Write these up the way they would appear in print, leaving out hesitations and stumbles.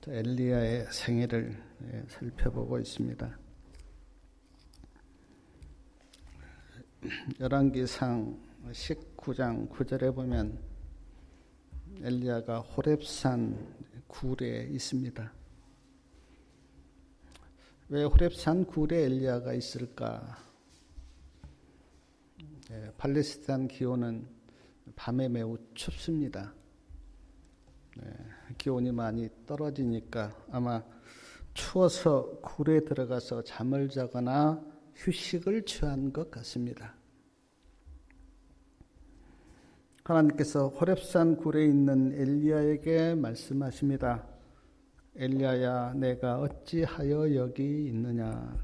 엘리야의 생애를 살펴보고 있습니다. 열왕기상 19장 9절에 보면 엘리야가 호렙산 굴에 있습니다. 왜 호렙산 굴에 엘리야가 있을까? 팔레스타인 기온은 밤에 매우 춥습니다. 기온이 많이 떨어지니까 아마 추워서 굴에 들어가서 잠을 자거나 휴식을 취한 것 같습니다. 하나님께서 호렙산 굴에 있는 엘리야에게 말씀하십니다. 엘리야야, 내가 어찌하여 여기 있느냐?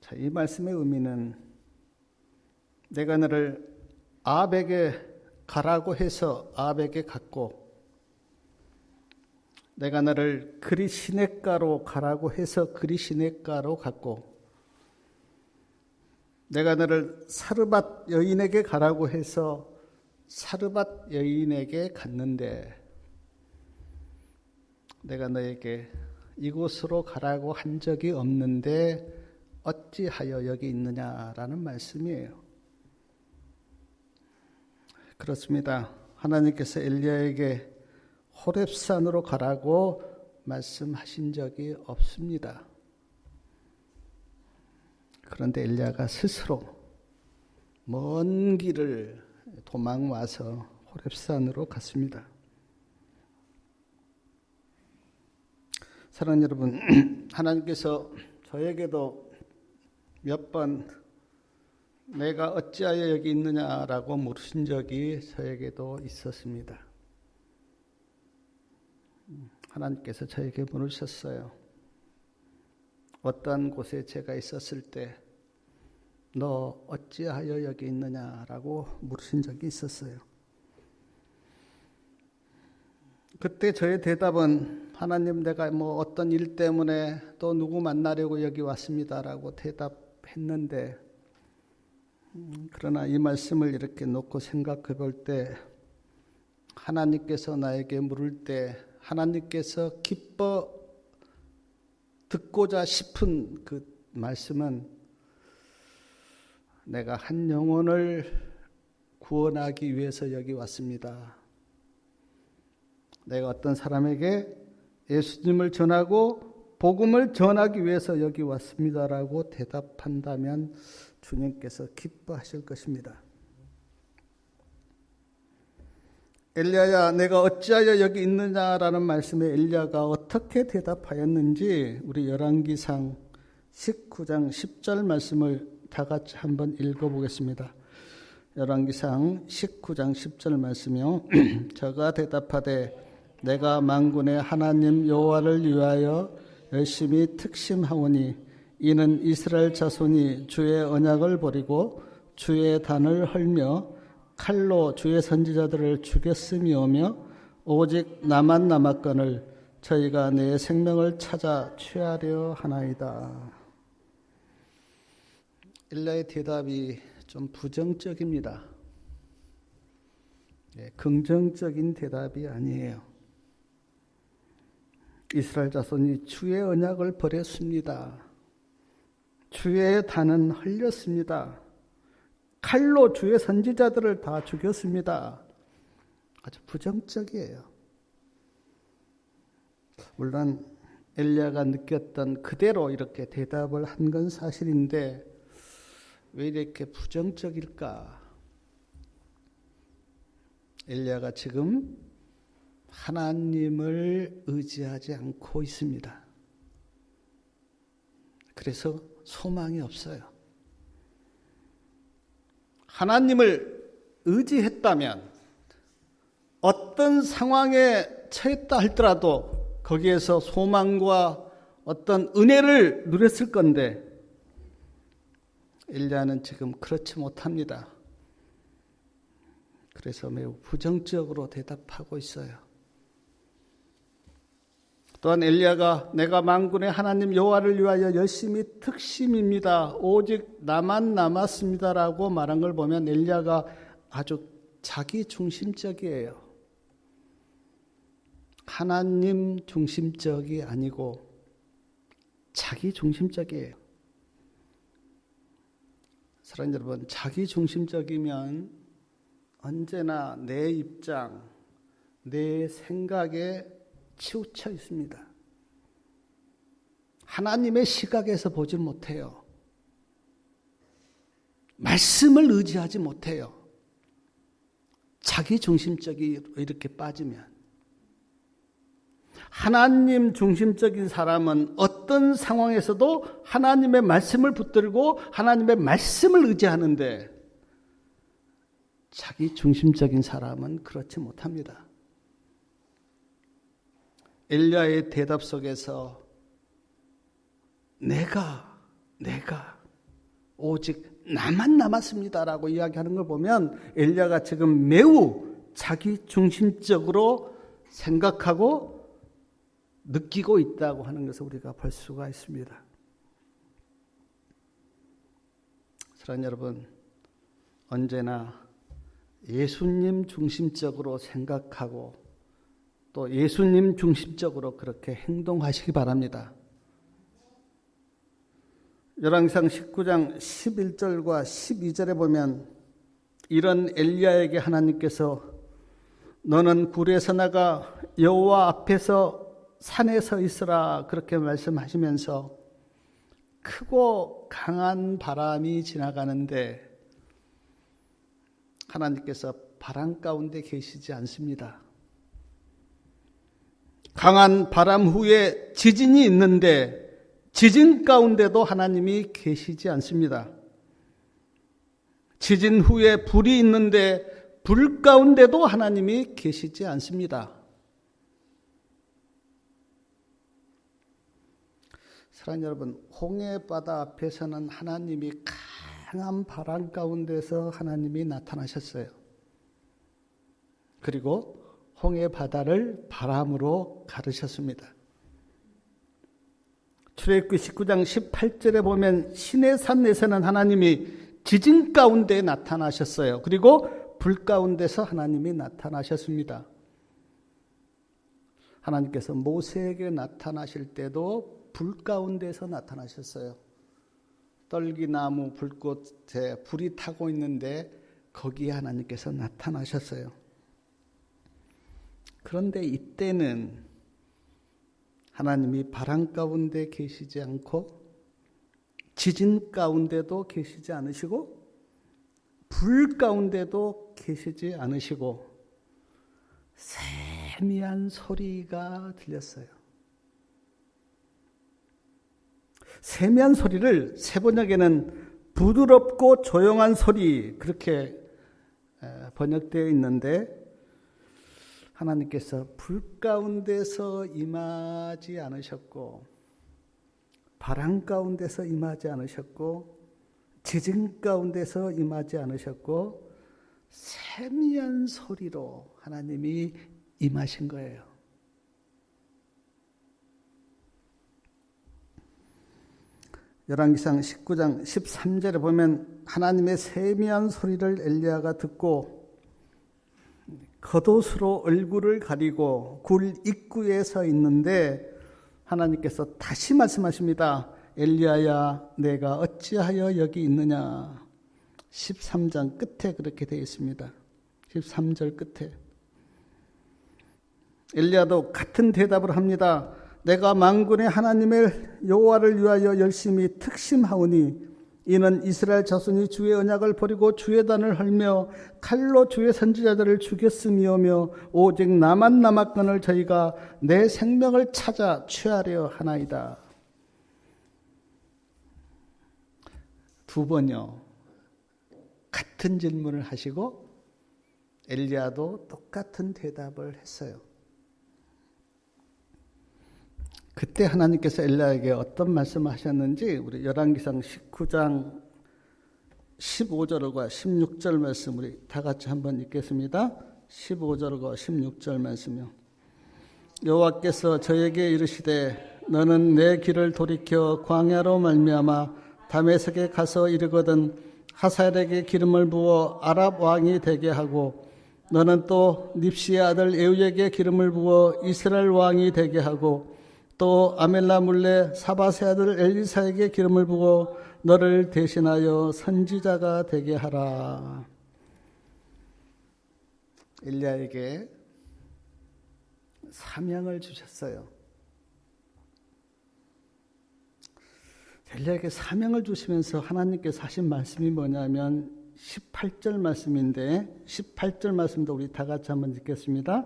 자, 이 말씀의 의미는 내가 너를 아합에게 가라고 해서 아합에게 갔고, 내가 너를 그리 시냇가로 가라고 해서 그리 시냇가로 갔고, 내가 너를 사르밧 여인에게 가라고 해서 사르밧 여인에게 갔는데, 내가 너에게 이곳으로 가라고 한 적이 없는데 어찌하여 여기 있느냐라는 말씀이에요. 그렇습니다. 하나님께서 엘리야에게 호렙산으로 가라고 말씀하신 적이 없습니다. 그런데 엘리야가 스스로 먼 길을 도망와서 호렙산으로 갔습니다. 사랑하는 여러분, 하나님께서 저에게도 몇 번 내가 어찌하여 여기 있느냐라고 물으신 적이 저에게도 있었습니다. 하나님께서 저에게 물으셨어요. 어떠한 곳에 제가 있었을 때 너 어찌하여 여기 있느냐라고 물으신 적이 있었어요. 그때 저의 대답은 하나님, 내가 어떤 일 때문에 또 누구 만나려고 여기 왔습니다라고 대답했는데, 그러나 이 말씀을 이렇게 놓고 생각해 볼 때 하나님께서 나에게 물을 때 하나님께서 기뻐 듣고자 싶은 그 말씀은 내가 한 영혼을 구원하기 위해서 여기 왔습니다. 내가 어떤 사람에게 예수님을 전하고 복음을 전하기 위해서 여기 왔습니다라고 대답한다면 주님께서 기뻐하실 것입니다. 엘리야야, 내가 어찌하여 여기 있느냐라는 말씀에 엘리야가 어떻게 대답하였는지 우리 열왕기상 19장 10절 말씀을 다 같이 한번 읽어보겠습니다. 열왕기상 19장 10절 말씀이요. 저가 대답하되 내가 만군의 하나님 여호와를 위하여 열심히 특심하오니 이는 이스라엘 자손이 주의 언약을 버리고 주의 단을 헐며 칼로 주의 선지자들을 죽였음이오며 오직 나만 남았거늘 저희가 내 생명을 찾아 취하려 하나이다. 엘리야의 대답이 좀 부정적입니다. 긍정적인 대답이 아니에요. 이스라엘 자손이 주의 언약을 버렸습니다. 주의 단은 헐렸습니다. 칼로 주의 선지자들을 다 죽였습니다. 아주 부정적이에요. 물론 엘리야가 느꼈던 그대로 이렇게 대답을 한 건 사실인데 왜 이렇게 부정적일까? 엘리야가 지금 하나님을 의지하지 않고 있습니다. 그래서 소망이 없어요. 하나님을 의지했다면 어떤 상황에 처했다 할지라도 거기에서 소망과 어떤 은혜를 누렸을 건데 엘리야는 지금 그렇지 못합니다. 그래서 매우 부정적으로 대답하고 있어요. 또한 엘리야가 내가 만군의 하나님 여호와를 위하여 열심히 특심입니다. 오직 나만 남았습니다라고 말한 걸 보면 엘리야가 아주 자기 중심적이에요. 하나님 중심적이 아니고 자기 중심적이에요. 사랑하는 여러분, 자기 중심적이면 언제나 내 입장, 내 생각에 치우쳐 있습니다. 하나님의 시각에서 보지 못해요. 말씀을 의지하지 못해요. 자기 중심적이 이렇게 빠지면. 하나님 중심적인 사람은 어떤 상황에서도 하나님의 말씀을 붙들고 하나님의 말씀을 의지하는데 자기 중심적인 사람은 그렇지 못합니다. 엘리야의 대답 속에서 내가 오직 나만 남았습니다라고 이야기하는 걸 보면 엘리야가 지금 매우 자기 중심적으로 생각하고 느끼고 있다고 하는 것을 우리가 볼 수가 있습니다. 사랑하는 여러분, 언제나 예수님 중심적으로 생각하고 또 예수님 중심적으로 그렇게 행동하시기 바랍니다. 열왕기상 19장 11절과 12절에 보면 이런 엘리야에게 하나님께서 너는 굴에서 나가 여호와 앞에서 산에 서 있으라 그렇게 말씀하시면서 크고 강한 바람이 지나가는데 하나님께서 바람 가운데 계시지 않습니다. 강한 바람 후에 지진이 있는데 지진 가운데도 하나님이 계시지 않습니다. 지진 후에 불이 있는데 불 가운데도 하나님이 계시지 않습니다. 사랑하는 여러분, 홍해바다 앞에서는 하나님이 강한 바람 가운데서 하나님이 나타나셨어요. 그리고 홍해바다를 바람으로 가르셨습니다. 출애굽기 19장 18절에 보면 시내산에서는 하나님이 지진 가운데 나타나셨어요. 그리고 불 가운데서 하나님이 나타나셨습니다. 하나님께서 모세에게 나타나실 때도 불 가운데서 나타나셨어요. 떨기나무 불꽃에 불이 타고 있는데 거기에 하나님께서 나타나셨어요. 그런데 이때는 하나님이 바람 가운데 계시지 않고 지진 가운데도 계시지 않으시고 불 가운데도 계시지 않으시고 세미한 소리가 들렸어요. 세미한 소리를 세번역에는 부드럽고 조용한 소리 그렇게 번역되어 있는데 하나님께서 불 가운데서 임하지 않으셨고 바람 가운데서 임하지 않으셨고 지진 가운데서 임하지 않으셨고 세미한 소리로 하나님이 임하신 거예요. 열왕기상 19장 13절에 보면 하나님의 세미한 소리를 엘리야가 듣고 겉옷으로 얼굴을 가리고 굴 입구에 서 있는데 하나님께서 다시 말씀하십니다. 엘리야야 내가 어찌하여 여기 있느냐. 13장 끝에 그렇게 되어 있습니다. 13절 끝에 엘리야도 같은 대답을 합니다. 내가 만군의 하나님의 여호와를 위하여 열심히 특심하오니 이는 이스라엘 자손이 주의 언약을 버리고 주의 단을 헐며 칼로 주의 선지자들을 죽였음이오며 오직 나만 남았거늘 저희가 내 생명을 찾아 취하려 하나이다. 두 번요. 같은 질문을 하시고 엘리야도 똑같은 대답을 했어요. 그때 하나님께서 엘리야에게 어떤 말씀을 하셨는지 우리 열왕기상 19장 15절과 16절 말씀 우리 다 같이 한번 읽겠습니다. 15절과 16절 말씀이요. 여호와께서 저에게 이르시되 너는 내 길을 돌이켜 광야로 말미암아 다메섹에 가서 이르거든 하사엘에게 기름을 부어 아랍 왕이 되게 하고 너는 또 닙시의 아들 에우에게 기름을 부어 이스라엘 왕이 되게 하고 또 아멜라 물레 사밧의 아들 엘리사에게 기름을 부어 너를 대신하여 선지자가 되게 하라. 엘리야에게 사명을 주셨어요. 엘리야에게 사명을 주시면서 하나님께서 하신 말씀이 뭐냐면 18절 말씀인데 18절 말씀도 우리 다 같이 한번 읽겠습니다.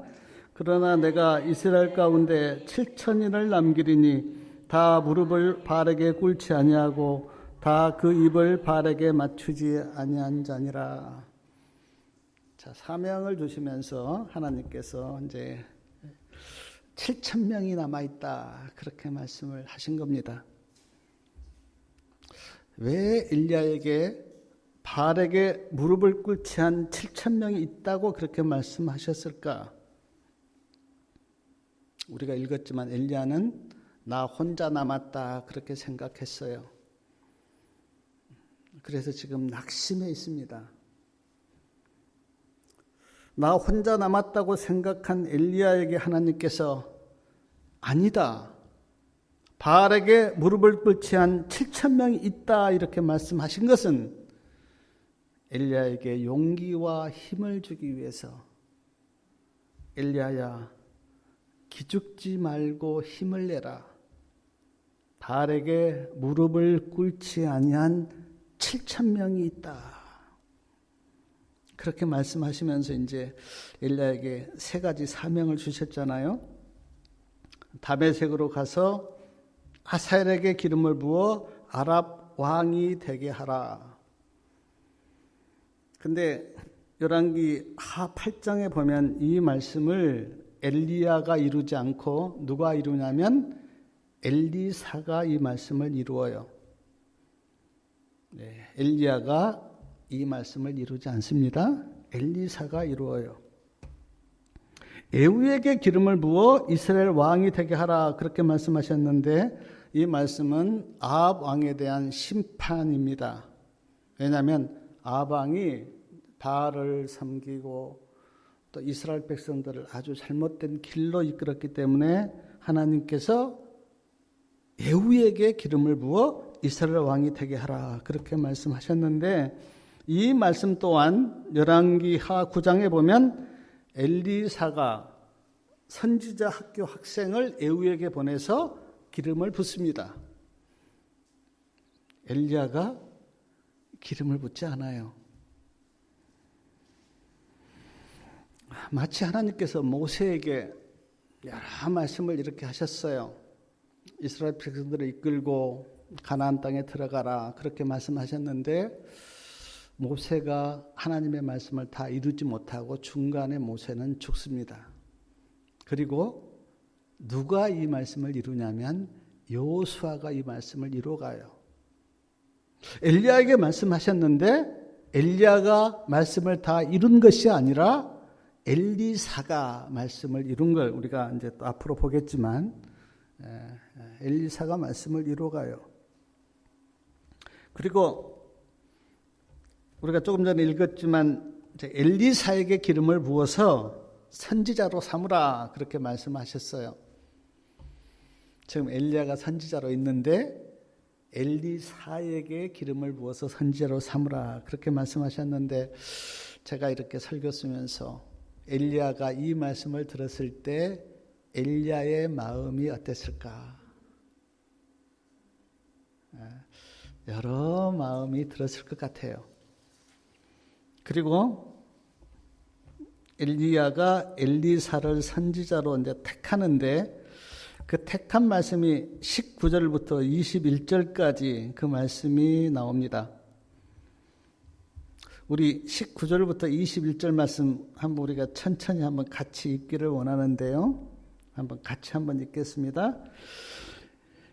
그러나 내가 이스라엘 가운데 7천인을 남기리니 다 무릎을 바알에게 꿇지 아니하고 다 그 입을 바알에게 맞추지 아니한 자니라. 자, 사명을 주시면서 하나님께서 이제 7천 명이 남아 있다 그렇게 말씀을 하신 겁니다. 왜 엘리야에게 바알에게 무릎을 꿇지 한 7천 명이 있다고 그렇게 말씀하셨을까? 우리가 읽었지만 엘리야는 나 혼자 남았다 그렇게 생각했어요. 그래서 지금 낙심해 있습니다. 나 혼자 남았다고 생각한 엘리야에게 하나님께서 아니다. 바알에게 무릎을 꿇지 한 7천 명이 있다 이렇게 말씀하신 것은 엘리야에게 용기와 힘을 주기 위해서 엘리야야 기죽지 말고 힘을 내라. 바알에게 무릎을 꿇지 아니한 7천 명이 있다. 그렇게 말씀하시면서 이제 엘리야에게 세 가지 사명을 주셨잖아요. 다메섹으로 가서 하사엘에게 기름을 부어 아랍 왕이 되게 하라. 근데 열왕기 하 8장에 보면 이 말씀을 엘리야가 이루지 않고 누가 이루냐면 엘리사가 이 말씀을 이루어요. 네, 엘리야가 이 말씀을 이루지 않습니다. 엘리사가 이루어요. 에후에게 기름을 부어 이스라엘 왕이 되게 하라 그렇게 말씀하셨는데 이 말씀은 아합 왕에 대한 심판입니다. 왜냐하면 아합 왕이 바알을 섬기고 또 이스라엘 백성들을 아주 잘못된 길로 이끌었기 때문에 하나님께서 에후에게 기름을 부어 이스라엘 왕이 되게 하라 그렇게 말씀하셨는데 이 말씀 또한 열왕기 하 9장에 보면 엘리사가 선지자 학교 학생을 에후에게 보내서 기름을 붓습니다. 엘리야가 기름을 붓지 않아요. 마치 하나님께서 모세에게 여러 말씀을 이렇게 하셨어요. 이스라엘 백성들을 이끌고 가나안 땅에 들어가라 그렇게 말씀하셨는데 모세가 하나님의 말씀을 다 이루지 못하고 중간에 모세는 죽습니다. 그리고 누가 이 말씀을 이루냐면 여호수아가 이 말씀을 이루어가요. 엘리야에게 말씀하셨는데 엘리야가 말씀을 다 이룬 것이 아니라 엘리사가 말씀을 이룬 걸 우리가 이제 또 앞으로 보겠지만 엘리사가 말씀을 이루어가요. 그리고 우리가 조금 전에 읽었지만 엘리사에게 기름을 부어서 선지자로 삼으라 그렇게 말씀하셨어요. 지금 엘리야가 선지자로 있는데 엘리사에게 기름을 부어서 선지자로 삼으라 그렇게 말씀하셨는데 제가 이렇게 설교 쓰면서 엘리야가 이 말씀을 들었을 때 엘리야의 마음이 어땠을까? 여러 마음이 들었을 것 같아요. 그리고 엘리야가 엘리사를 선지자로 이제 택하는데 그 택한 말씀이 19절부터 21절까지 그 말씀이 나옵니다. 우리 19절부터 21절 말씀 한번 우리가 천천히 한번 같이 읽기를 원하는데요. 같이 한번 읽겠습니다.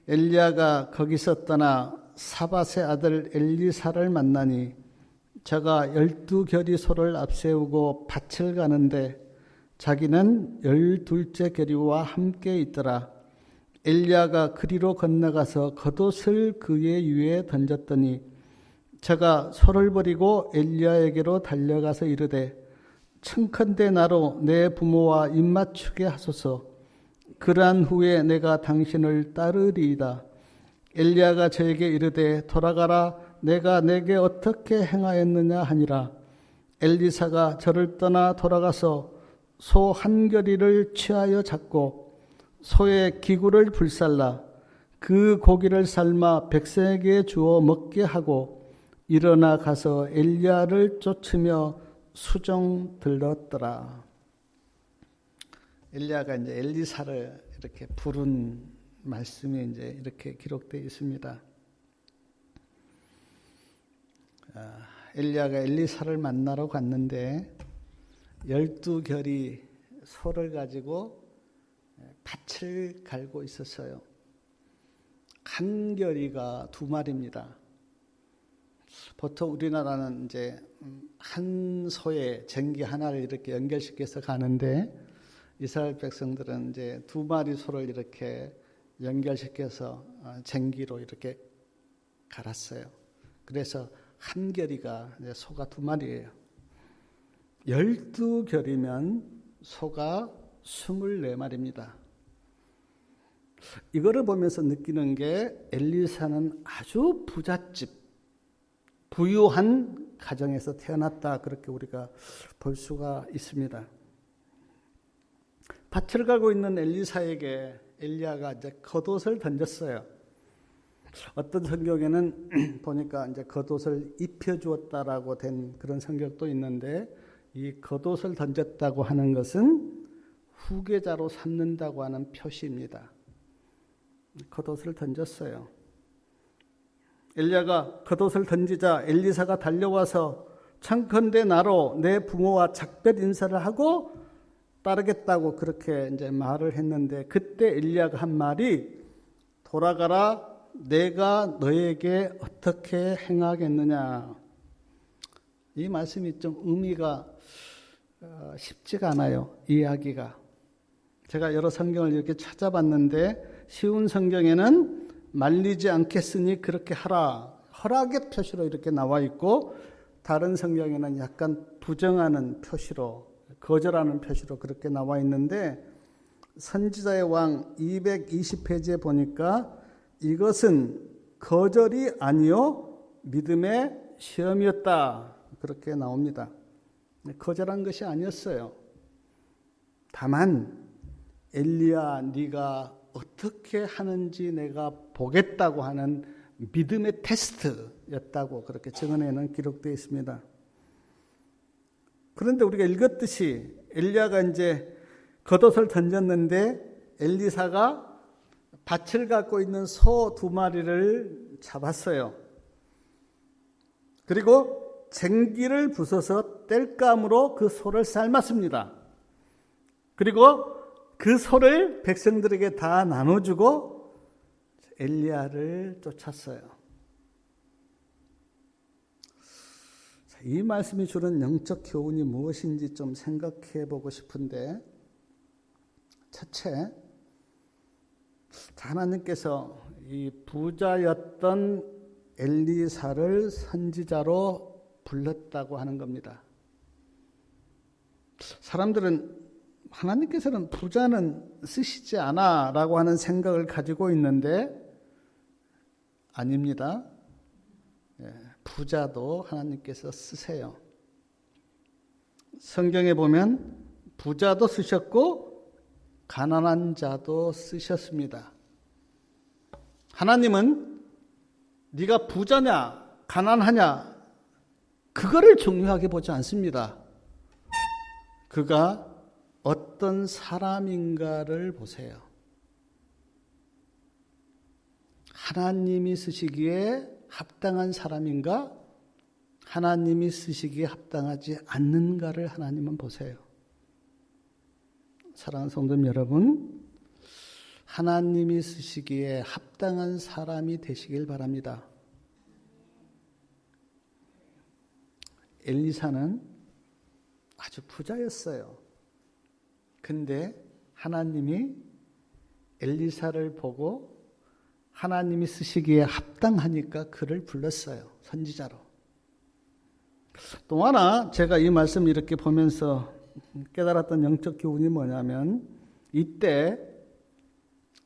엘리야가 거기서 떠나 사밧의 아들 엘리사를 만나니 저가 12겨리 소를 앞세우고 밭을 가는데 자기는 12째 겨리와 함께 있더라. 엘리야가 그리로 건너가서 겉옷을 그의 위에 던졌더니 저가 소를 버리고 엘리야에게로 달려가서 이르되 청컨대 나로 내 부모와 입맞추게 하소서. 그러한 후에 내가 당신을 따르리이다. 엘리야가 저에게 이르되 돌아가라. 내가 내게 어떻게 행하였느냐 하니라. 엘리사가 저를 떠나 돌아가서 소 한 겨리를 취하여 잡고 소의 기구를 불살라 그 고기를 삶아 백성에게 주어 먹게 하고 일어나 가서 엘리야를 쫓으며 수종 들렀더라. 엘리야가 이제 엘리사를 이렇게 부른 말씀이 이제 이렇게 기록되어 있습니다. 엘리야가 엘리사를 만나러 갔는데 12결이 소를 가지고 밭을 갈고 있었어요. 한 결이가 2마리입니다. 보통 우리나라는 이제 한 소에 쟁기 하나를 이렇게 연결시켜서 가는데 이스라엘 백성들은 이제 2마리 소를 이렇게 연결시켜서 쟁기로 이렇게 갈았어요. 그래서 한 결이가 소가 2마리예요. 12결이면 소가 24마리입니다. 이거를 보면서 느끼는 게 엘리사는 아주 부잣집, 부유한 가정에서 태어났다. 그렇게 우리가 볼 수가 있습니다. 밭을 가고 있는 엘리사에게 엘리야가 이제 겉옷을 던졌어요. 어떤 성경에는 보니까 이제 겉옷을 입혀주었다라고 된 그런 성경도 있는데 이 겉옷을 던졌다고 하는 것은 후계자로 삼는다고 하는 표시입니다. 겉옷을 던졌어요. 엘리야가 겉옷을 던지자 엘리사가 달려와서 청컨대 나로 내 부모와 작별 인사를 하고 따르겠다고 그렇게 이제 말을 했는데 그때 엘리야가 한 말이 돌아가라 내가 너에게 어떻게 행하겠느냐. 이 말씀이 좀 의미가 쉽지가 않아요. 이해하기가. 제가 여러 성경을 이렇게 찾아봤는데 쉬운 성경에는 말리지 않겠으니 그렇게 하라. 허락의 표시로 이렇게 나와 있고 다른 성경에는 약간 부정하는 표시로 거절하는 표시로 그렇게 나와 있는데 선지자의 왕 220페이지에 보니까 이것은 거절이 아니요 믿음의 시험이었다. 그렇게 나옵니다. 거절한 것이 아니었어요. 다만 엘리야 네가 어떻게 하는지 내가 보겠다고 하는 믿음의 테스트였다고 그렇게 증언에는 기록되어 있습니다. 그런데 우리가 읽었듯이 엘리야가 이제 겉옷을 던졌는데 엘리사가 밭을 갖고 있는 소 2마리를 잡았어요. 그리고 쟁기를 부숴서 땔감으로 그 소를 삶았습니다. 그리고 그 소를 백성들에게 다 나눠주고 엘리야를 쫓았어요. 이 말씀이 주는 영적 교훈이 무엇인지 좀 생각해 보고 싶은데, 첫째, 하나님께서 이 부자였던 엘리사를 선지자로 불렀다고 하는 겁니다. 사람들은 하나님께서는 부자는 쓰시지 않아 라고 하는 생각을 가지고 있는데 아닙니다. 부자도 하나님께서 쓰세요. 성경에 보면 부자도 쓰셨고 가난한 자도 쓰셨습니다. 하나님은 네가 부자냐 가난하냐 그거를 중요하게 보지 않습니다. 그가 어떤 사람인가를 보세요. 하나님이 쓰시기에 합당한 사람인가? 하나님이 쓰시기에 합당하지 않는가를 하나님은 보세요. 사랑하는 성도 여러분, 하나님이 쓰시기에 합당한 사람이 되시길 바랍니다. 엘리사는 아주 부자였어요. 근데 하나님이 엘리사를 보고 하나님이 쓰시기에 합당하니까 그를 불렀어요. 선지자로. 또 하나 제가 이 말씀을 이렇게 보면서 깨달았던 영적 교훈이 뭐냐면 이때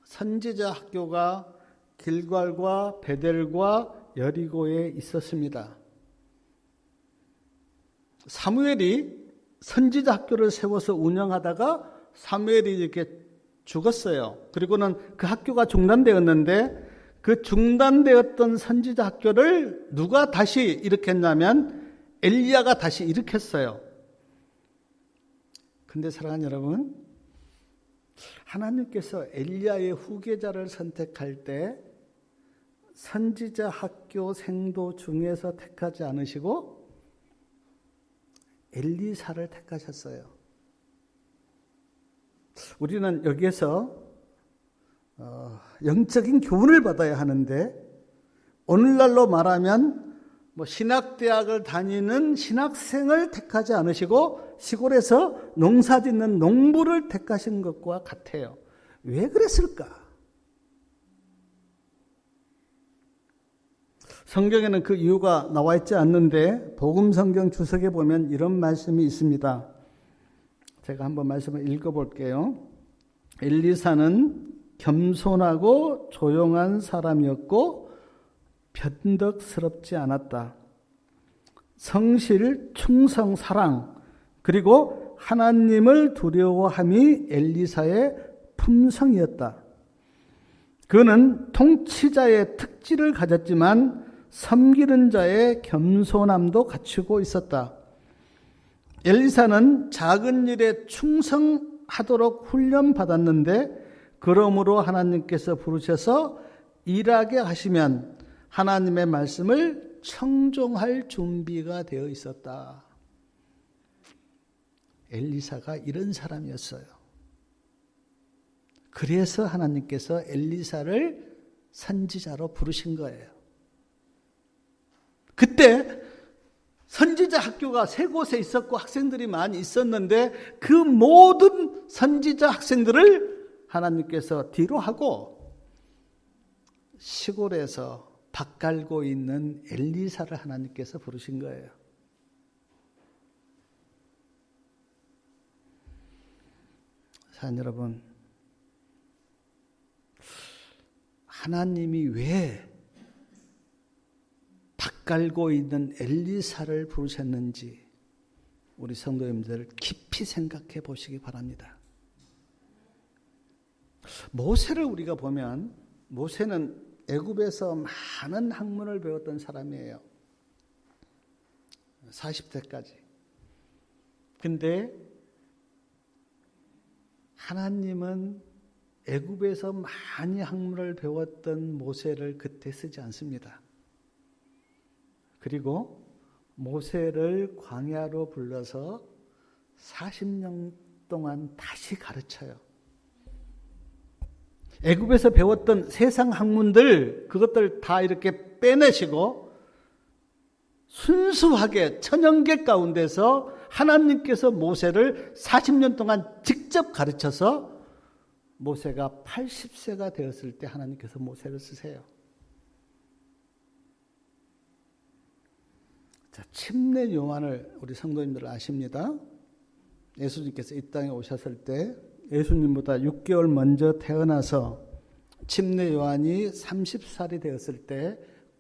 선지자 학교가 길갈과 베델과 여리고에 있었습니다. 사무엘이 선지자 학교를 세워서 운영하다가 사무엘이 이렇게 죽었어요. 그리고는 그 학교가 중단되었는데 그 중단되었던 선지자 학교를 누가 다시 일으켰냐면 엘리야가 다시 일으켰어요. 근데 사랑하는 여러분, 하나님께서 엘리야의 후계자를 선택할 때 선지자 학교 생도 중에서 택하지 않으시고 엘리사를 택하셨어요. 우리는 여기에서 영적인 교훈을 받아야 하는데, 오늘날로 말하면 신학대학을 다니는 신학생을 택하지 않으시고 시골에서 농사짓는 농부를 택하신 것과 같아요. 왜 그랬을까? 성경에는 그 이유가 나와 있지 않는데 복음성경 주석에 보면 이런 말씀이 있습니다. 제가 한번 말씀을 읽어볼게요. 엘리사는 겸손하고 조용한 사람이었고 변덕스럽지 않았다. 성실, 충성, 사랑, 그리고 하나님을 두려워함이 엘리사의 품성이었다. 그는 통치자의 특질을 가졌지만 섬기는 자의 겸손함도 갖추고 있었다. 엘리사는 작은 일에 충성하도록 훈련받았는데 그러므로 하나님께서 부르셔서 일하게 하시면 하나님의 말씀을 청종할 준비가 되어 있었다. 엘리사가 이런 사람이었어요. 그래서 하나님께서 엘리사를 선지자로 부르신 거예요. 그때 선지자 학교가 세 곳에 있었고 학생들이 많이 있었는데 그 모든 선지자 학생들을 하나님께서 뒤로 하고 시골에서 밭 갈고 있는 엘리사를 하나님께서 부르신 거예요. 사랑하는 여러분, 하나님이 왜 밭 갈고 있는 엘리사를 부르셨는지 우리 성도님들 깊이 생각해 보시기 바랍니다. 모세를 우리가 보면 모세는 애굽에서 많은 학문을 배웠던 사람이에요. 40대까지. 근데 하나님은 애굽에서 많이 학문을 배웠던 모세를 그때 쓰지 않습니다. 그리고 모세를 광야로 불러서 40년 동안 다시 가르쳐요. 애굽에서 배웠던 세상 학문들 그것들 다 이렇게 빼내시고 순수하게 천연계 가운데서 하나님께서 모세를 40년 동안 직접 가르쳐서 모세가 80세가 되었을 때 하나님께서 모세를 쓰세요. 자, 침례 요한을 우리 성도님들 아십니다. 예수님께서 이 땅에 오셨을 때 예수님보다 6개월 먼저 태어나서 침례 요한이 30살이 되었을 때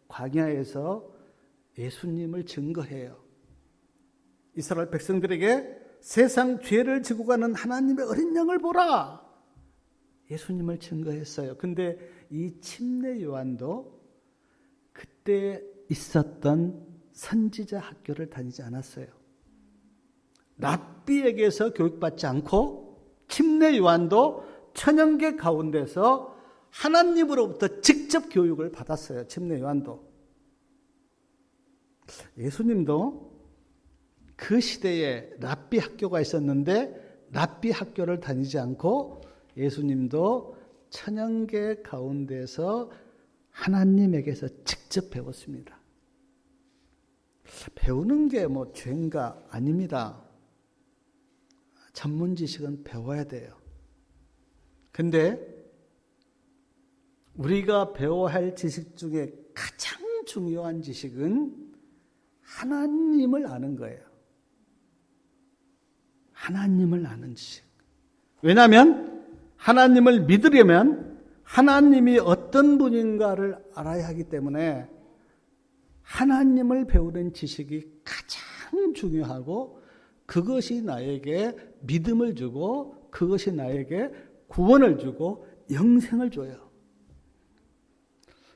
광야에서 예수님을 증거해요. 이스라엘 백성들에게 세상 죄를 지고 가는 하나님의 어린 양을 보라. 예수님을 증거했어요. 근데 이 침례 요한도 그때 있었던 선지자 학교를 다니지 않았어요. 랍비에게서 교육받지 않고 침례 요한도 천연계 가운데서 하나님으로부터 직접 교육을 받았어요. 침례 요한도. 예수님도 그 시대에 랍비 학교가 있었는데 랍비 학교를 다니지 않고 예수님도 천연계 가운데서 하나님에게서 직접 배웠습니다. 배우는 게 죄인가? 아닙니다. 전문 지식은 배워야 돼요. 근데 우리가 배워야 할 지식 중에 가장 중요한 지식은 하나님을 아는 거예요. 하나님을 아는 지식. 왜냐하면 하나님을 믿으려면 하나님이 어떤 분인가를 알아야 하기 때문에 하나님을 배우는 지식이 가장 중요하고 그것이 나에게 믿음을 주고 그것이 나에게 구원을 주고 영생을 줘요.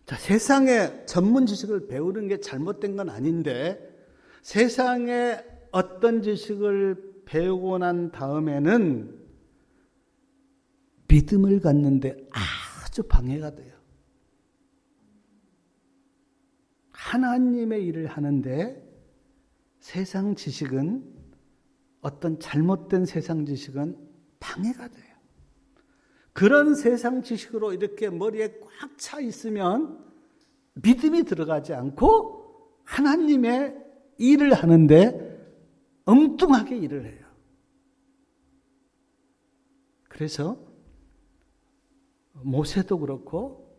자, 세상의 전문 지식을 배우는 게 잘못된 건 아닌데 세상에 어떤 지식을 배우고 난 다음에는 믿음을 갖는데 아주 방해가 돼요. 하나님의 일을 하는데 세상 지식은 어떤 잘못된 세상 지식은 방해가 돼요. 그런 세상 지식으로 이렇게 머리에 꽉 차 있으면 믿음이 들어가지 않고 하나님의 일을 하는데 엉뚱하게 일을 해요. 그래서 모세도 그렇고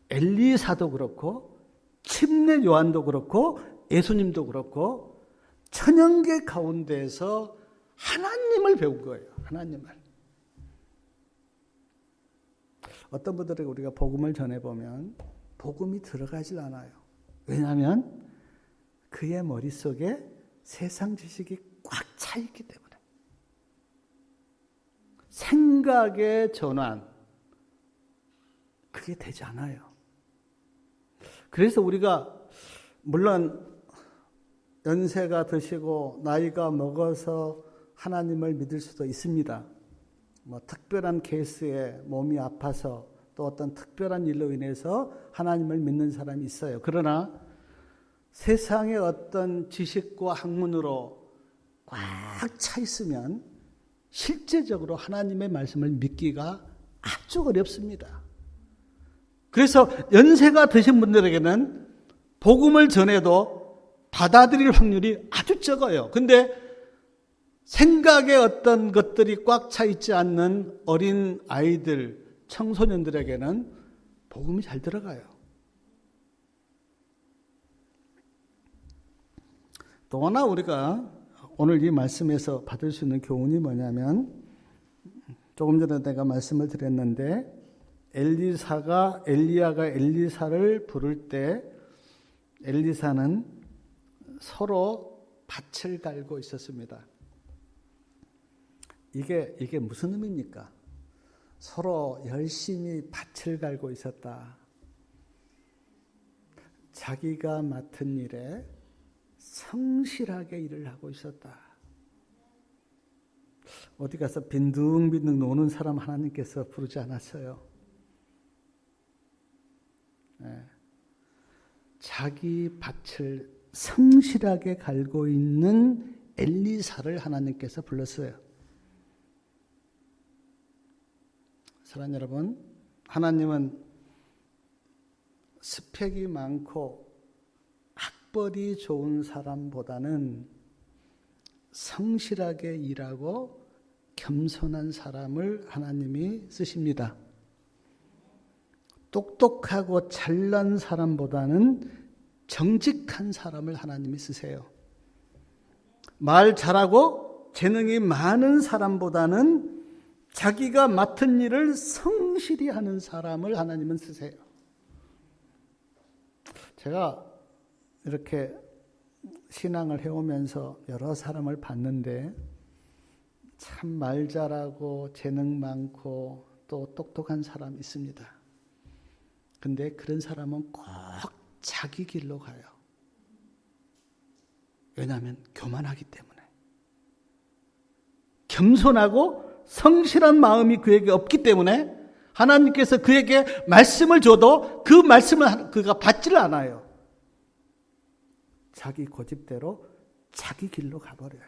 엘리사도 그렇고 침례 요한도 그렇고 예수님도 그렇고 천연계 가운데에서 하나님을 배운 거예요. 하나님을. 어떤 분들에게 우리가 복음을 전해보면 복음이 들어가질 않아요. 왜냐하면 그의 머릿속에 세상 지식이 꽉 차 있기 때문에. 생각의 전환, 그게 되지 않아요. 그래서 우리가 물론 연세가 드시고 나이가 먹어서 하나님을 믿을 수도 있습니다. 뭐 특별한 케이스에 몸이 아파서 또 어떤 특별한 일로 인해서 하나님을 믿는 사람이 있어요. 그러나 세상의 어떤 지식과 학문으로 꽉 차 있으면 실제적으로 하나님의 말씀을 믿기가 아주 어렵습니다. 그래서 연세가 드신 분들에게는 복음을 전해도 받아들일 확률이 아주 적어요. 근데 생각의 어떤 것들이 꽉 차 있지 않는 어린 아이들, 청소년들에게는 복음이 잘 들어가요. 또 하나 우리가 오늘 이 말씀에서 받을 수 있는 교훈이 뭐냐면 조금 전에 내가 말씀을 드렸는데 엘리야가 엘리사를 부를 때 엘리사는 서로 밭을 갈고 있었습니다. 이게 무슨 의미입니까? 서로 열심히 밭을 갈고 있었다. 자기가 맡은 일에 성실하게 일을 하고 있었다. 어디 가서 빈둥빈둥 노는 사람 하나님께서 부르지 않았어요. 네. 자기 밭을 성실하게 갈고 있는 엘리사를 하나님께서 불렀어요. 사랑하는 여러분, 하나님은 스펙이 많고 학벌이 좋은 사람보다는 성실하게 일하고 겸손한 사람을 하나님이 쓰십니다. 똑똑하고 잘난 사람보다는 정직한 사람을 하나님이 쓰세요. 말 잘하고 재능이 많은 사람보다는 자기가 맡은 일을 성실히 하는 사람을 하나님은 쓰세요. 제가 이렇게 신앙을 해오면서 여러 사람을 봤는데 참 말 잘하고 재능 많고 또 똑똑한 사람이 있습니다. 근데 그런 사람은 꼭 자기 길로 가요. 왜냐하면 교만하기 때문에. 겸손하고 성실한 마음이 그에게 없기 때문에 하나님께서 그에게 말씀을 줘도 그 말씀을 그가 받지를 않아요. 자기 고집대로 자기 길로 가버려요.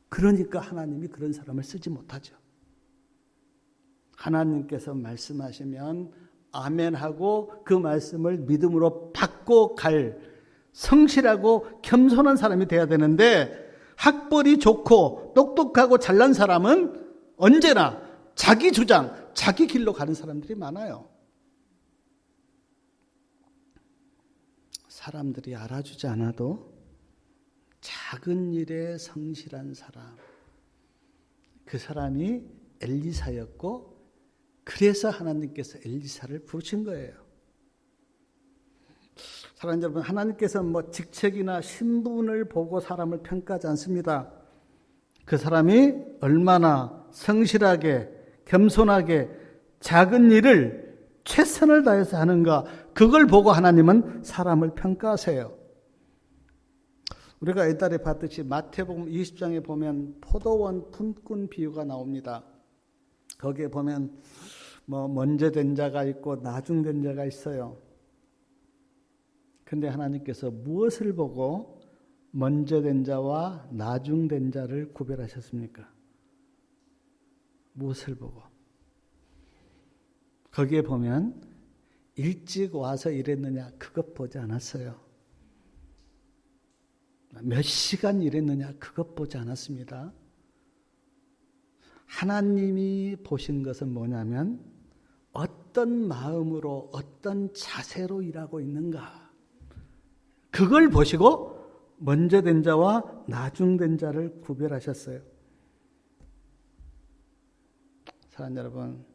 그러니까 하나님이 그런 사람을 쓰지 못하죠. 하나님께서 말씀하시면 아멘하고 그 말씀을 믿음으로 받고 갈 성실하고 겸손한 사람이 돼야 되는데 학벌이 좋고 똑똑하고 잘난 사람은 언제나 자기 주장, 자기 길로 가는 사람들이 많아요. 사람들이 알아주지 않아도 작은 일에 성실한 사람, 그 사람이 엘리사였고 그래서 하나님께서 엘리사를 부르신 거예요. 사랑하는 여러분, 하나님께서 직책이나 신분을 보고 사람을 평가하지 않습니다. 그 사람이 얼마나 성실하게 겸손하게 작은 일을 최선을 다해서 하는가, 그걸 보고 하나님은 사람을 평가하세요. 우리가 옛날에 봤듯이 마태복음 20장에 보면 포도원 품꾼 비유가 나옵니다. 거기에 보면 먼저 된 자가 있고 나중 된 자가 있어요. 근데 하나님께서 무엇을 보고 먼저 된 자와 나중 된 자를 구별하셨습니까? 무엇을 보고? 거기에 보면 일찍 와서 일했느냐, 그것 보지 않았어요. 몇 시간 일했느냐, 그것 보지 않았습니다. 하나님이 보신 것은 뭐냐면 어떤 마음으로 어떤 자세로 일하고 있는가, 그걸 보시고 먼저 된 자와 나중 된 자를 구별하셨어요. 사랑하는 여러분,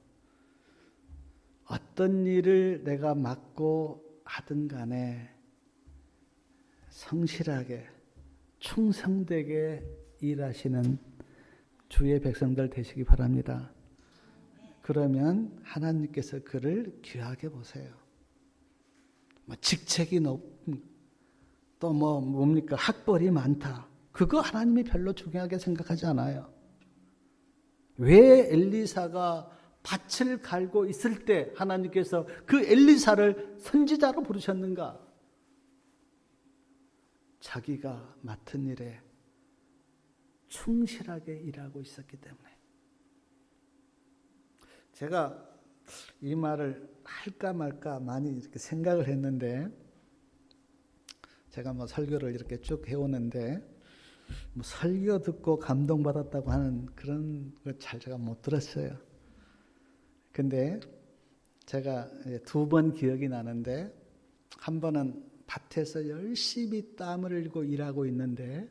어떤 일을 내가 맡고 하든 간에 성실하게 충성되게 일하시는 주의 백성들 되시기 바랍니다. 그러면 하나님께서 그를 귀하게 보세요. 직책이 높은, 또 뭡니까, 학벌이 많다, 그거 하나님이 별로 중요하게 생각하지 않아요. 왜 엘리사가 밭을 갈고 있을 때 하나님께서 그 엘리사를 선지자로 부르셨는가? 자기가 맡은 일에 충실하게 일하고 있었기 때문에. 제가 이 말을 할까 말까 많이 이렇게 생각을 했는데, 제가 설교를 이렇게 쭉 해오는데 설교 듣고 감동받았다고 하는 그런 걸 제가 못 들었어요. 근데 제가 2번 기억이 나는데, 한 번은 밭에서 열심히 땀을 흘리고 일하고 있는데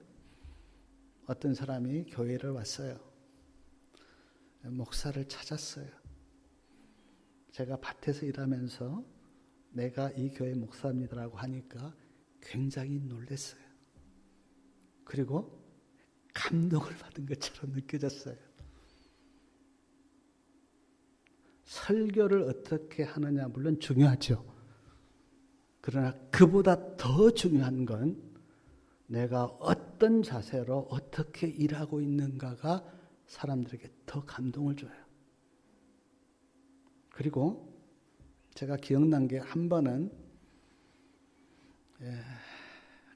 어떤 사람이 교회를 왔어요. 목사를 찾았어요. 제가 밭에서 일하면서 내가 이 교회 목사입니다라고 하니까 굉장히 놀랐어요. 그리고 감동을 받은 것처럼 느껴졌어요. 설교를 어떻게 하느냐 물론 중요하죠. 그러나 그보다 더 중요한 건 내가 어떤 자세로 어떻게 일하고 있는가가 사람들에게 더 감동을 줘요. 그리고 제가 기억난 게, 한 번은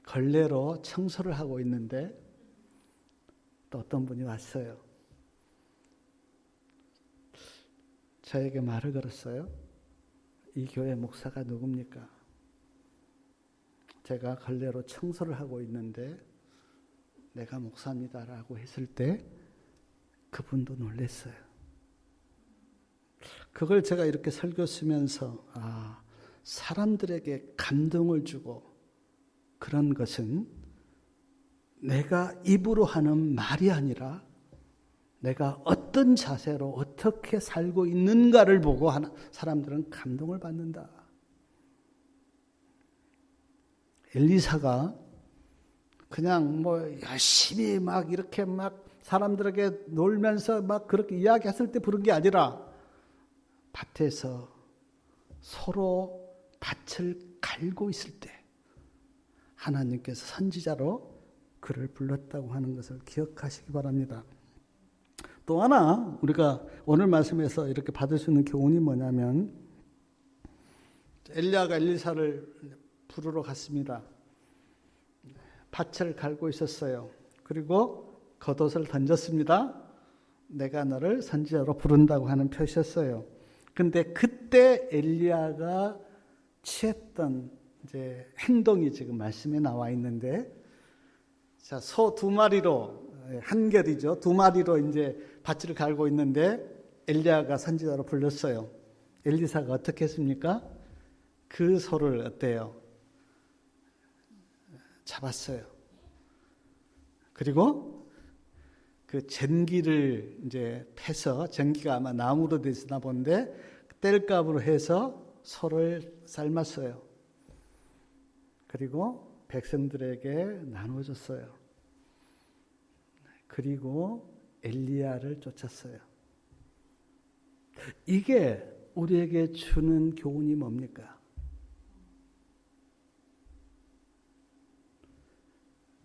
걸레로 청소를 하고 있는데 또 어떤 분이 왔어요. 저에게 말을 걸었어요. 이 교회 목사가 누굽니까? 제가 걸레로 청소를 하고 있는데 내가 목사입니다라고 했을 때 그분도 놀랐어요. 그걸 제가 이렇게 설교 쓰면서 사람들에게 감동을 주고 그런 것은 내가 입으로 하는 말이 아니라 내가 어떤 자세로 어떻게 살고 있는가를 보고 사람들은 감동을 받는다. 엘리사가 그냥 열심히 이렇게 사람들에게 놀면서 그렇게 이야기했을 때 부른 게 아니라 밭에서 서로 밭을 갈고 있을 때 하나님께서 선지자로 그를 불렀다고 하는 것을 기억하시기 바랍니다. 또 하나 우리가 오늘 말씀에서 이렇게 받을 수 있는 교훈이 뭐냐면, 엘리야가 엘리사를 부르러 갔습니다. 밭을 갈고 있었어요. 그리고 겉옷을 던졌습니다. 내가 너를 선지자로 부른다고 하는 표시였어요. 근데 그때 엘리야가 취했던 행동이 지금 말씀에 나와 있는데, 자, 소 2마리로, 한결이죠. 2마리로 밭을 갈고 있는데 엘리야가 선지자로 불렀어요. 엘리사가 어떻게 했습니까? 그 소를 어때요? 잡았어요. 그리고 그 젠기를 이제 패서, 젠기가 아마 나무로 되시나 본데 땔감으로 해서 소를 삶았어요. 그리고 백성들에게 나눠줬어요. 그리고 엘리야를 쫓았어요. 이게 우리에게 주는 교훈이 뭡니까?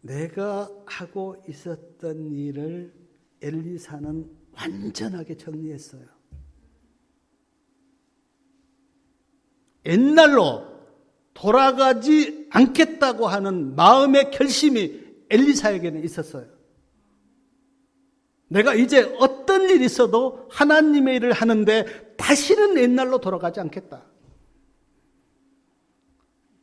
내가 하고 있었던 일을 엘리사는 완전하게 정리했어요. 옛날로 돌아가지 않겠다고 하는 마음의 결심이 엘리사에게는 있었어요. 내가 이제 어떤 일이 있어도 하나님의 일을 하는데 다시는 옛날로 돌아가지 않겠다.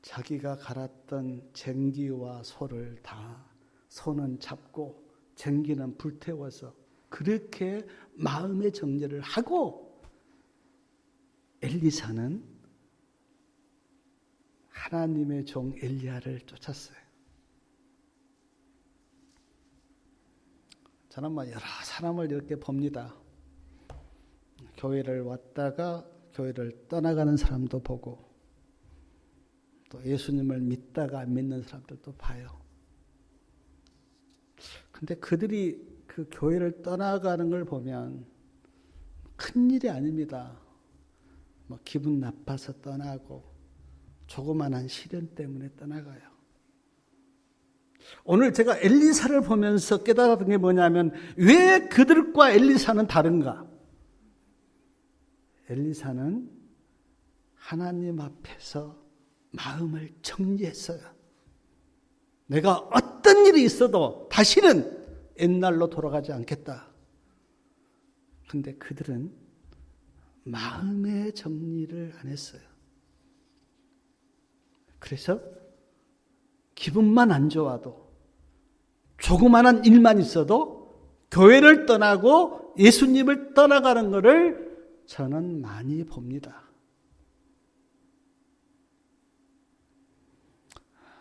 자기가 갈았던 쟁기와 소를 다 손은 잡고 쟁기는 불태워서 그렇게 마음의 정리를 하고 엘리사는 하나님의 종 엘리야를 쫓았어요. 저는 여러 사람을 이렇게 봅니다. 교회를 왔다가 교회를 떠나가는 사람도 보고 또 예수님을 믿다가 안 믿는 사람들도 봐요. 근데 그들이 그 교회를 떠나가는 걸 보면 큰일이 아닙니다. 기분 나빠서 떠나고 조그만한 시련 때문에 떠나가요. 오늘 제가 엘리사를 보면서 깨달았던 게 뭐냐면 왜 그들과 엘리사는 다른가? 엘리사는 하나님 앞에서 마음을 정리했어요. 내가 어떤 일이 있어도 다시는 옛날로 돌아가지 않겠다. 그런데 그들은 마음의 정리를 안 했어요. 그래서 기분만 안 좋아도 조그마한 일만 있어도 교회를 떠나고 예수님을 떠나가는 것을 저는 많이 봅니다.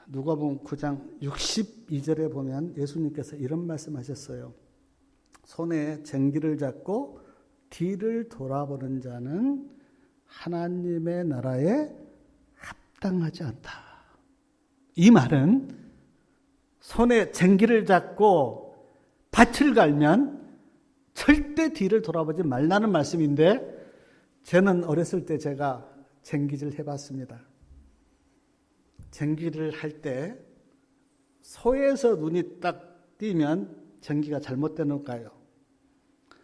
누가복음 9장 62절에 보면 예수님께서 이런 말씀하셨어요. 손에 쟁기를 잡고 뒤를 돌아보는 자는 하나님의 나라에 합당하지 않다. 이 말은 손에 쟁기를 잡고 밭을 갈면 절대 뒤를 돌아보지 말라는 말씀인데 저는 어렸을 때 제가 쟁기질 해봤습니다. 쟁기를 할 때 소에서 눈이 딱 띄면 쟁기가 잘못되는 가요.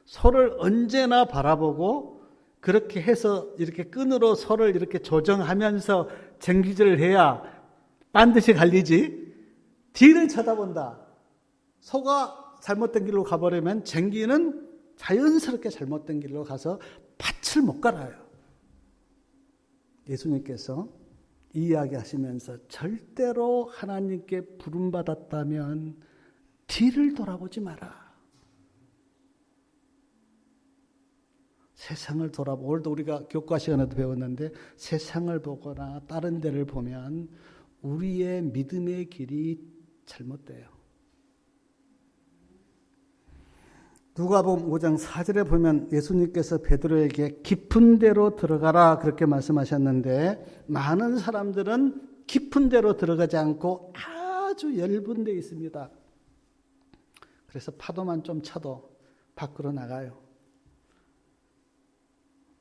소를 언제나 바라보고 그렇게 해서 이렇게 끈으로 소를 이렇게 조정하면서 쟁기질을 해야 반드시 갈리지. 뒤를 쳐다본다. 소가 잘못된 길로 가버리면 쟁기는 자연스럽게 잘못된 길로 가서 밭을 못 갈아요. 예수님께서 이 이야기 하시면서 절대로 하나님께 부름받았다면 뒤를 돌아보지 마라. 세상을 돌아보고, 오늘도 우리가 교과 시간에도 배웠는데 세상을 보거나 다른 데를 보면 우리의 믿음의 길이 잘못돼요. 누가복음 5장 4절에 보면 예수님께서 베드로에게 깊은 데로 들어가라 그렇게 말씀하셨는데 많은 사람들은 깊은 데로 들어가지 않고 아주 얇은 데 있습니다. 그래서 파도만 좀 쳐도 밖으로 나가요.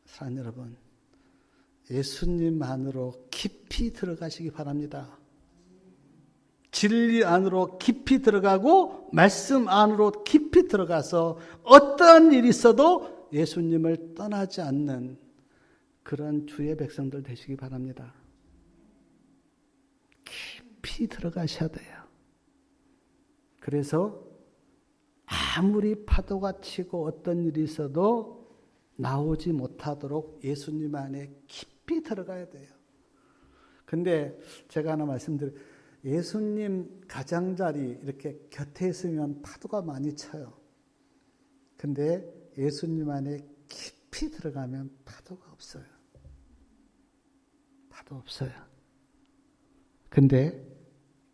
사랑하는 여러분, 예수님 안으로 깊이 들어가시기 바랍니다. 진리 안으로 깊이 들어가고 말씀 안으로 깊이 들어가서 어떠한 일이 있어도 예수님을 떠나지 않는 그런 주의 백성들 되시기 바랍니다. 깊이 들어가셔야 돼요. 그래서 아무리 파도가 치고 어떤 일이 있어도 나오지 못하도록 예수님 안에 깊이 들어가야 돼요. 근데 제가 하나 말씀드려요. 예수님 가장자리 이렇게 곁에 있으면 파도가 많이 쳐요. 근데 예수님 안에 깊이 들어가면 파도가 없어요. 파도 없어요. 근데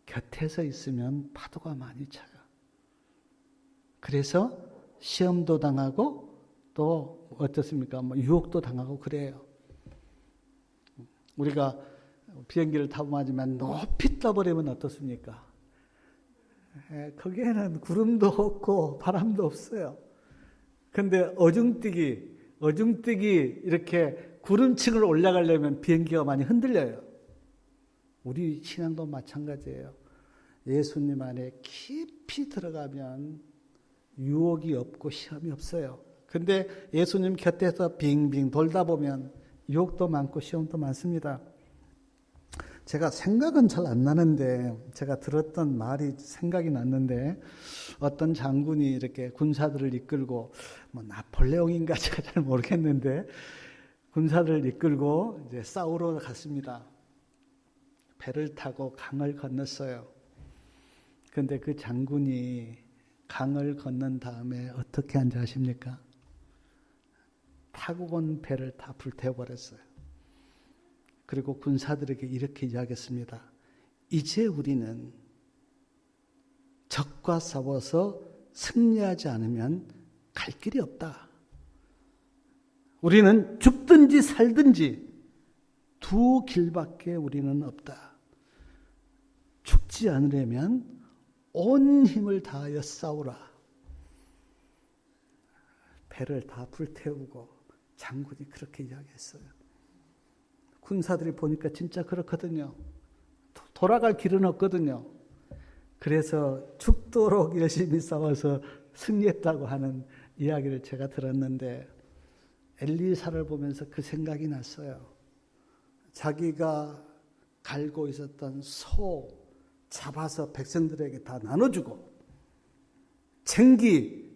곁에서 있으면 파도가 많이 쳐요. 그래서 시험도 당하고 또 어떻습니까? 유혹도 당하고 그래요. 우리가 비행기를 타고 가지만 높이 떠버리면 어떻습니까? 거기에는 구름도 없고 바람도 없어요. 근데 어중뛰기 이렇게 구름층을 올라가려면 비행기가 많이 흔들려요. 우리 신앙도 마찬가지예요. 예수님 안에 깊이 들어가면 유혹이 없고 시험이 없어요. 근데 예수님 곁에서 빙빙 돌다 보면 유혹도 많고 시험도 많습니다. 제가 생각은 잘 안 나는데 제가 들었던 말이 생각이 났는데 어떤 장군이 이렇게 군사들을 이끌고 나폴레옹인가 제가 잘 모르겠는데 군사들을 이끌고 이제 싸우러 갔습니다. 배를 타고 강을 건넜어요. 그런데 그 장군이 강을 건넌 다음에 어떻게 한지 아십니까? 타고 온 배를 다 불태워버렸어요. 그리고 군사들에게 이렇게 이야기했습니다. 이제 우리는 적과 싸워서 승리하지 않으면 갈 길이 없다. 우리는 죽든지 살든지 두 길밖에 우리는 없다. 죽지 않으려면 온 힘을 다하여 싸우라. 배를 다 불태우고 장군이 그렇게 이야기했어요. 군사들이 보니까 진짜 그렇거든요. 돌아갈 길은 없거든요. 그래서 죽도록 열심히 싸워서 승리했다고 하는 이야기를 제가 들었는데 엘리사를 보면서 그 생각이 났어요. 자기가 갈고 있었던 소 잡아서 백성들에게 다 나눠주고 쟁기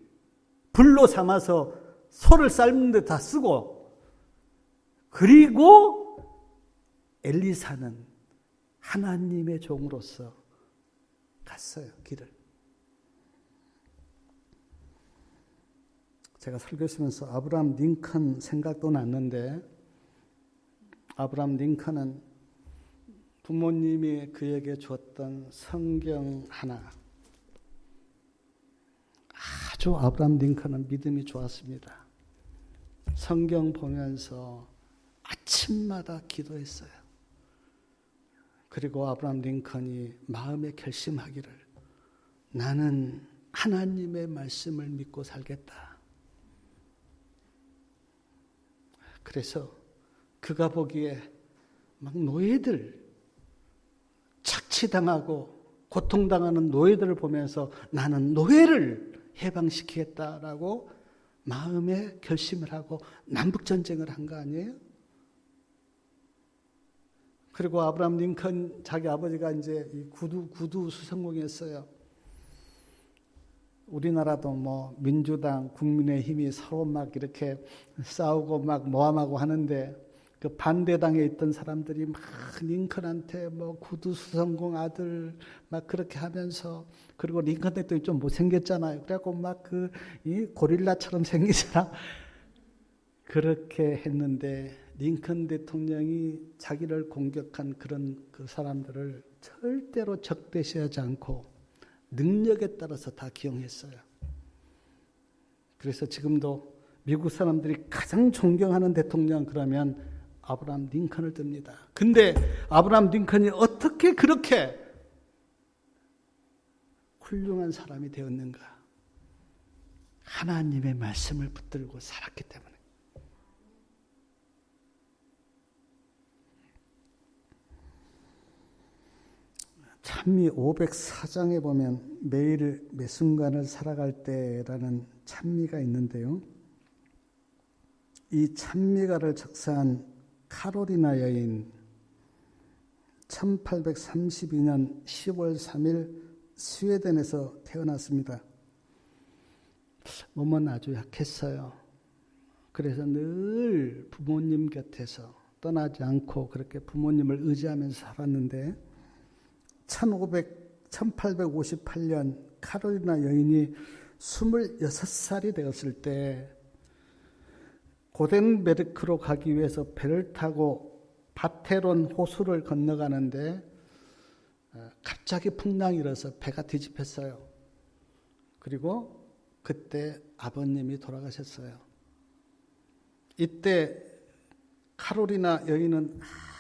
불로 삼아서 소를 삶는 데 다 쓰고 그리고 엘리사는 하나님의 종으로서 갔어요. 길을. 제가 설교하면서 아브라함 링컨 생각도 났는데 아브라함 링컨은 부모님이 그에게 줬던 성경 하나 아주 아브라함 링컨은 믿음이 좋았습니다. 성경 보면서 아침마다 기도했어요. 그리고 아브라함 링컨이 마음에 결심하기를 나는 하나님의 말씀을 믿고 살겠다. 그래서 그가 보기에 막 노예들 착취당하고 고통당하는 노예들을 보면서 나는 노예를 해방시키겠다라고 마음에 결심을 하고 남북전쟁을 한 거 아니에요? 그리고 아브라함 링컨 자기 아버지가 이제 이 구두 수성공이었어요. 우리나라도 민주당, 국민의힘이 서로 막 이렇게 싸우고 막 모함하고 하는데 그 반대당에 있던 사람들이 막 링컨한테 구두 수성공 아들 막 그렇게 하면서 그리고 링컨 대통령이 좀 못생겼잖아요. 그래갖고 막 이 고릴라처럼 생기잖아. 그렇게 했는데 링컨 대통령이 자기를 공격한 그런 그 사람들을 절대로 적대시하지 않고 능력에 따라서 다 기용했어요. 그래서 지금도 미국 사람들이 가장 존경하는 대통령 그러면 아브라함 링컨을 듭니다. 근데 아브라함 링컨이 어떻게 그렇게 훌륭한 사람이 되었는가? 하나님의 말씀을 붙들고 살았기 때문에. 찬미 504장에 보면 매일 매 순간을 살아갈 때라는 찬미가 있는데요. 이 찬미가를 작사한 카로리나 여인 1832년 10월 3일 스웨덴에서 태어났습니다. 몸은 아주 약했어요. 그래서 늘 부모님 곁에서 떠나지 않고 그렇게 부모님을 의지하면서 살았는데 1858년 카로리나 여인이 26살이 되었을 때 고덴베르크로 가기 위해서 배를 타고 바테론 호수를 건너가는데 갑자기 풍랑이 일어서 배가 뒤집혔어요. 그리고 그때 아버님이 돌아가셨어요. 이때 카롤이나 여인은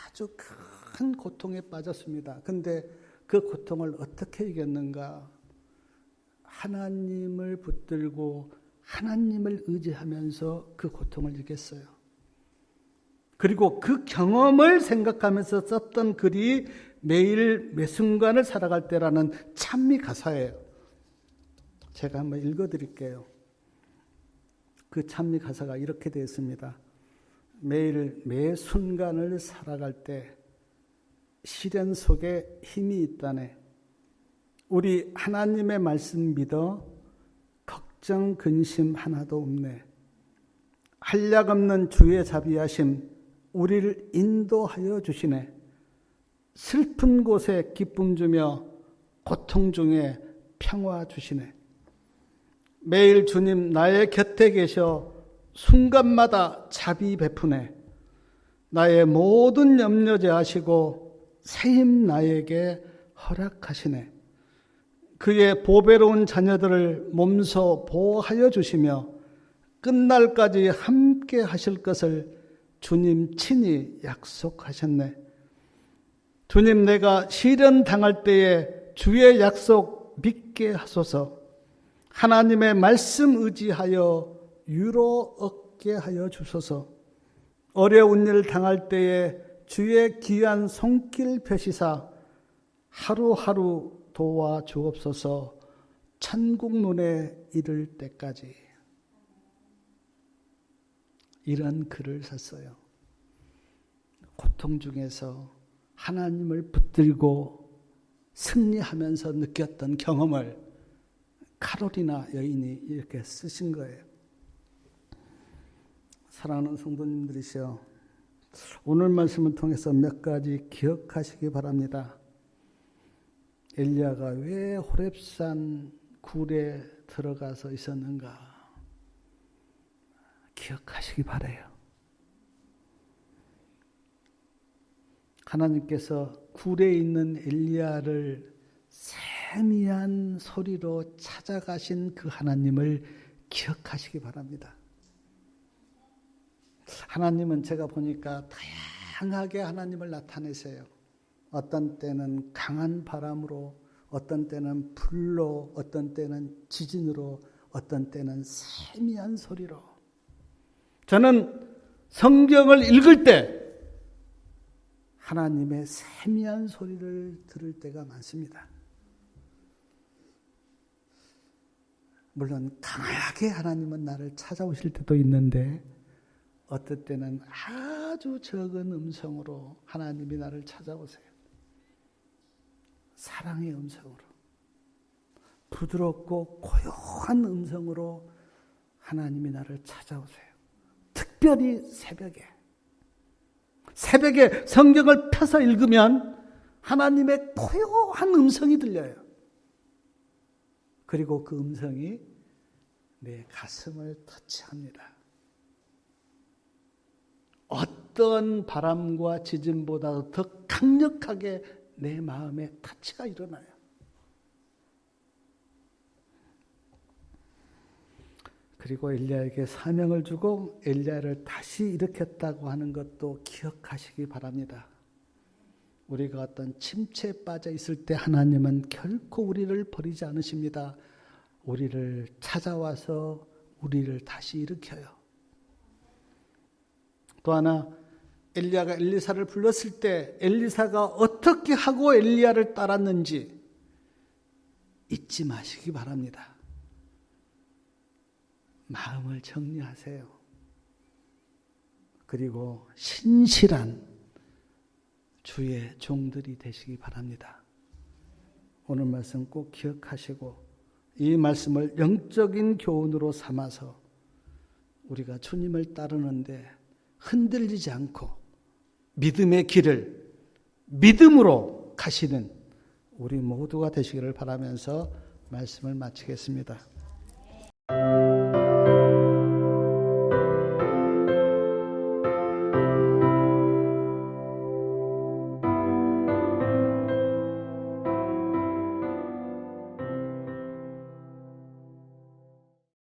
아주 큰 고통에 빠졌습니다. 근데 그 고통을 어떻게 이겼는가? 하나님을 붙들고 하나님을 의지하면서 그 고통을 이겼어요. 그리고 그 경험을 생각하면서 썼던 글이 매일 매 순간을 살아갈 때라는 찬미 가사예요. 제가 한번 읽어드릴게요. 그 찬미 가사가 이렇게 되어 있습니다. 매일 매 순간을 살아갈 때 시련 속에 힘이 있다네. 우리 하나님의 말씀 믿어 걱정 근심 하나도 없네. 한량없는 주의 자비하심 우리를 인도하여 주시네. 슬픈 곳에 기쁨 주며 고통 중에 평화 주시네. 매일 주님 나의 곁에 계셔 순간마다 자비 베푸네. 나의 모든 염려 제하시고 새힘 나에게 허락하시네. 그의 보배로운 자녀들을 몸소 보호하여 주시며 끝날까지 함께 하실 것을 주님 친히 약속하셨네. 주님 내가 시련 당할 때에 주의 약속 믿게 하소서. 하나님의 말씀 의지하여 유로 얻게 하여 주소서. 어려운 일 당할 때에 주의 귀한 손길 펴시사 하루하루 도와 주옵소서. 천국 문에 이를 때까지. 이런 글을 썼어요. 고통 중에서 하나님을 붙들고 승리하면서 느꼈던 경험을 카롤이나 여인이 이렇게 쓰신 거예요. 사랑하는 성도님들이시여, 오늘 말씀을 통해서 몇 가지 기억하시기 바랍니다. 엘리야가 왜 호렙산 굴에 들어가서 있었는가 기억하시기 바라요. 하나님께서 굴에 있는 엘리야를 세미한 소리로 찾아가신 그 하나님을 기억하시기 바랍니다. 하나님은 제가 보니까 다양하게 하나님을 나타내세요. 어떤 때는 강한 바람으로, 어떤 때는 불로, 어떤 때는 지진으로, 어떤 때는 세미한 소리로. 저는 성경을 읽을 때 하나님의 세미한 소리를 들을 때가 많습니다. 물론 강하게 하나님은 나를 찾아오실 때도 있는데 어떨 때는 아주 적은 음성으로 하나님이 나를 찾아오세요. 사랑의 음성으로, 부드럽고 고요한 음성으로 하나님이 나를 찾아오세요. 특별히 새벽에 성경을 펴서 읽으면 하나님의 고요한 음성이 들려요. 그리고 그 음성이 내 가슴을 터치합니다. 어떤 바람과 지진보다 더 강력하게 내 마음에 터치가 일어나요. 그리고 엘리야에게 사명을 주고 엘리야를 다시 일으켰다고 하는 것도 기억하시기 바랍니다. 우리가 어떤 침체에 빠져 있을 때 하나님은 결코 우리를 버리지 않으십니다. 우리를 찾아와서 우리를 다시 일으켜요. 또 하나, 엘리야가 엘리사를 불렀을 때 엘리사가 어떻게 하고 엘리야를 따랐는지 잊지 마시기 바랍니다. 마음을 정리하세요. 그리고 신실한 주의 종들이 되시기 바랍니다. 오늘 말씀 꼭 기억하시고 이 말씀을 영적인 교훈으로 삼아서 우리가 주님을 따르는데 흔들리지 않고 믿음의 길을 믿음으로 가시는 우리 모두가 되시기를 바라면서 말씀을 마치겠습니다.